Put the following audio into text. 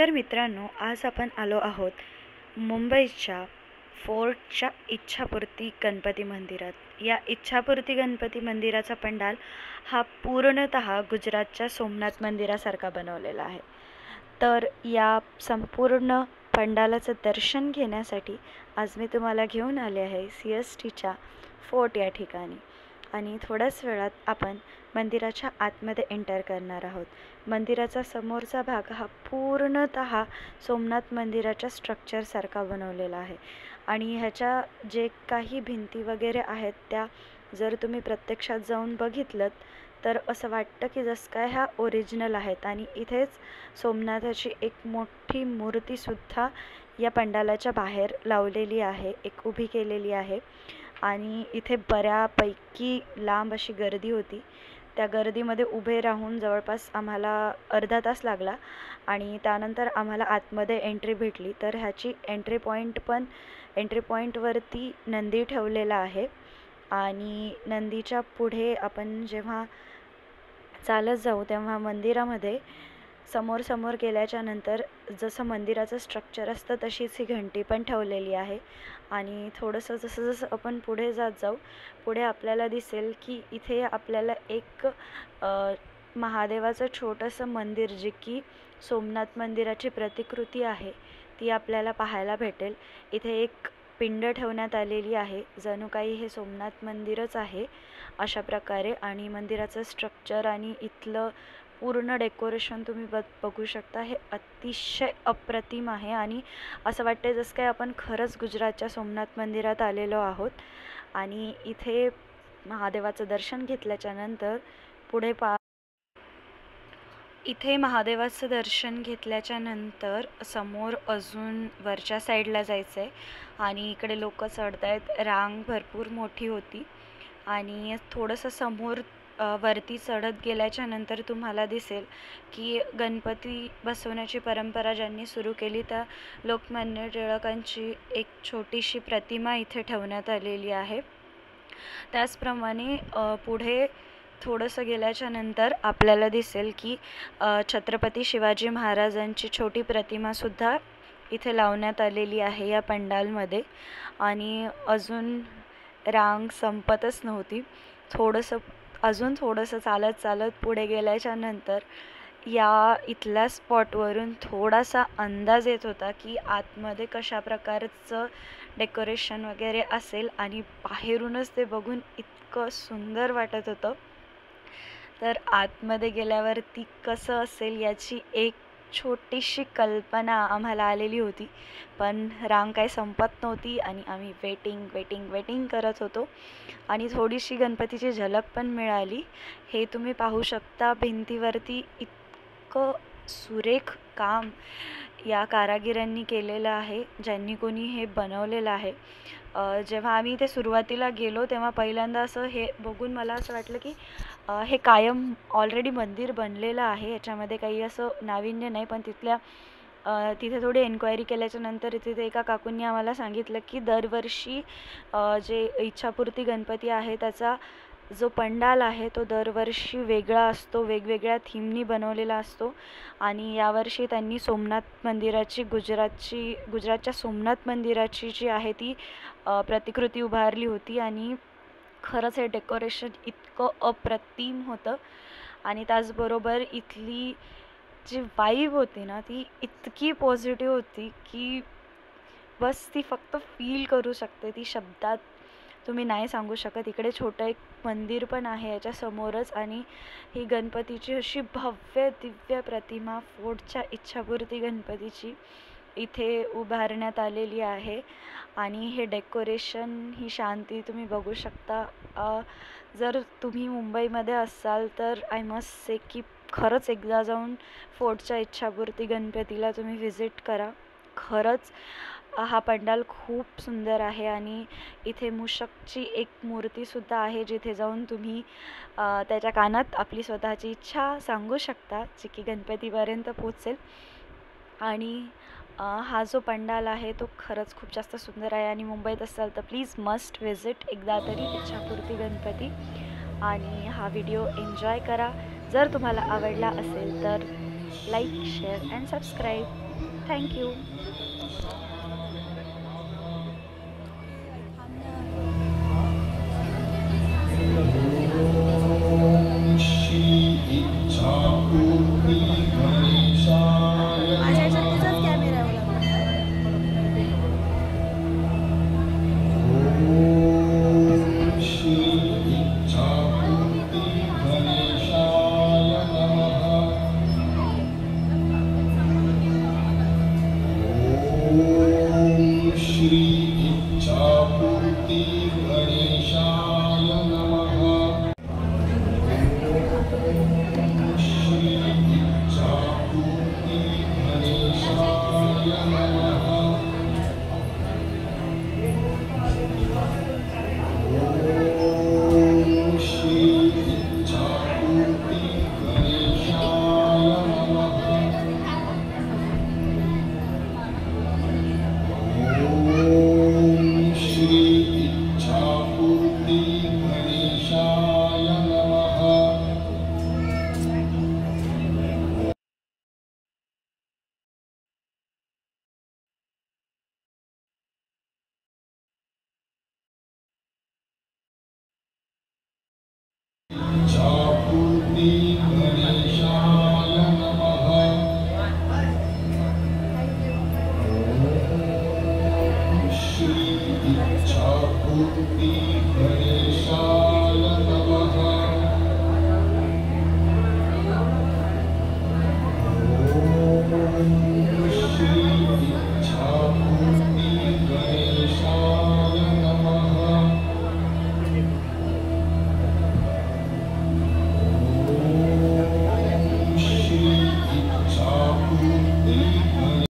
तर मित्रांनो, आज आपण आलो आहोत मुंबईच्या फोर्टच्या इच्छापूर्ती गणपती मंदिरात। या इच्छापूर्ती गणपती मंदिराचा पंडाल हा पूर्णतः गुजरातच्या सोमनाथ मंदिरासारखा बनवलेला आहे। तर या संपूर्ण पंडालाचं दर्शन घेण्यासाठी आज मी तुम्हाला घेऊन आले आहे CSTच्या फोर्ट या ठिकाणी। आणि थोड्याच वेळात आपण मंदिराच्या आतमध्ये एंटर करणार आहोत। मंदिराचा समोरचा भाग हा पूर्णतः सोमनाथ मंदिराच्या स्ट्रक्चरसारखा बनवलेला आहे आणि ह्याच्या जे काही भिंती वगैरे आहेत त्या जर तुम्ही प्रत्यक्षात जाऊन बघितलं तर असं वाटतं की जसं काय ह्या ओरिजिनल आहेत। आणि इथेच सोमनाथाची एक मोठी मूर्तीसुद्धा या पंडालाच्या बाहेर लावलेली आहे, एक उभी केलेली आहे। आणि इथे बऱ्यापैकी लांब अशी गर्दी होती। त्या गर्दीमध्ये उभे राहून जवळपास आम्हाला अर्धा तास लागला आणि त्यानंतर आम्हाला आतमध्ये एंट्री भेटली। तर ह्याची एंट्री पॉईंटवरती नंदी ठेवलेला आहे आणि नंदीच्या पुढे आपण जेव्हा चालत जाऊ तेव्हा मंदिरामध्ये समोर गेल्याच्या नंतर जसं मंदिराचं स्ट्रक्चर असतं तशीच ही घंटी पण ठेवलेली आहे। आणि थोडंसं जसं आपण पुढे जाऊ पुढे आपल्याला दिसेल की इथे आपल्याला एक महादेवाचं छोटंसं मंदिर, जे की सोमनाथ मंदिराची प्रतिकृती आहे, ती आपल्याला पाहायला भेटेल। इथे एक पिंड ठेवण्यात आलेली आहे, जणू काही हे सोमनाथ मंदिरच आहे अशा प्रकारे। आणि मंदिराचं स्ट्रक्चर आणि इथलं पूर्ण डेकोरेशन तुम्ही बघू शकता, हे अतिशय अप्रतिम आहे आणि असं वाटतं जसं काय आपण खरंच गुजरातच्या सोमनाथ मंदिरात आलेलो आहोत। आणि इथे महादेवाचं दर्शन घेतल्याच्या नंतर इथे महादेवाचं दर्शन घेतल्याच्या नंतर समोर अजून वरच्या साईडला जायचं आहे आणि इकडे लोक चढत आहेत। रांग भरपूर मोठी होती आणि थोडंसं समोर वरती चढत गेल्याच्या नंतर तुम्हाला दिसेल की गणपती बसवण्याची परंपरा ज्यांनी सुरू केली त्या लोकमान्य टिळकांची एक छोटीशी प्रतिमा इथे ठेवण्यात आलेली आहे। त्याचप्रमाणे पुढे थोडंसं गेल्याच्या नंतर आपल्याला दिसेल की छत्रपती शिवाजी महाराजांची छोटी प्रतिमासुद्धा इथे लावण्यात आलेली आहे या पंडालमध्ये। आणि अजून रांग संपतच नव्हती। अजून थोडंसं चालत पुढे गेल्याच्या नंतर या इथल्या स्पॉटवरून थोडासा अंदाज येत होता की आतमध्ये कशा प्रकारचं डेकोरेशन वगैरे असेल आणि बाहेरूनच ते बघून इतकं सुंदर वाटत होतं। तर आतमध्ये गेल्यावरती कसं असेल याची एक छोटीशी कल्पना आम्हाला आलेली होती, पण रांग काही संपत नव्हती आणि आम्ही वेटिंग करत होतो आणि थोडीशी गणपतीची झलक पण मिळाली। हे तुम्ही पाहू शकता, भिंतीवरती इतकं सुरेख काम या कारागिरांनी केलेलं आहे, ज्यांनी कोणी हे बनवलेलं आहे। जेव्हा आम्ही इथे सुरुवातीला गेलो तेव्हा पहिल्यांदा असं हे बघून मला असं वाटलं की हे कायम ऑलरेडी मंदिर बनलेलं आहे, याच्यामध्ये काही असं नाविन्य नाही। पण तिथे थोडी एन्क्वायरी केल्याच्या नंतर तिथे एका काकूंनी आम्हाला सांगितलं की दरवर्षी जे इच्छापूर्ती गणपती आहे त्याचा जो पंडाल आहे तो दरवर्षी वेगळा असतो, वेगवेगळ्या थीमनी बनवलेला असतो। आणि यावर्षी त्यांनी सोमनाथ मंदिराची गुजरातच्या सोमनाथ मंदिराची जी आहे ती प्रतिकृती उभारली होती आणि खरंच हे डेकोरेशन इतकं अप्रतिम होतं। आणि त्याचबरोबर इथली जी वाईब होती ना ती इतकी पॉझिटिव्ह होती की बस ती फक्त फील करू शकते, ती शब्दात तुम्ही नाही सांगू शकत। इकडे छोटं एक मंदिर पण आहे याच्या समोरच आणि ही गणपतीची अशी भव्य दिव्य प्रतिमा फोर्टच्या इच्छापूर्ती गणपतीची इथे उभारण्यात आलेली आहे। आणि हे डेकोरेशन, ही शांती तुम्ही बघू शकता। जर तुम्ही मुंबईमध्ये असाल तर आय मस्ट से की खरंच एकदा जाऊन फोर्टच्या इच्छापूर्ती गणपतीला तुम्ही व्हिजिट करा। खरंच हा पंडाल खूप सुंदर आहे आणि इथे मूषकची एक मूर्तीसुद्धा आहे, जिथे जाऊन तुम्ही त्याच्या कानात आपली स्वतःची इच्छा सांगू शकता, जी की गणपतीपर्यंत पोचेल। आणि हा जो पंडाल आहे तो खरंच खूप जास्त सुंदर आहे आणि मुंबईत असाल तर प्लीज मस्ट व्हिजिट एकदा तरी इच्छापूर्ती गणपती आणि हा व्हिडिओ एन्जॉय करा। जर तुम्हाला आवडला असेल तर like, share and subscribe. Thank you.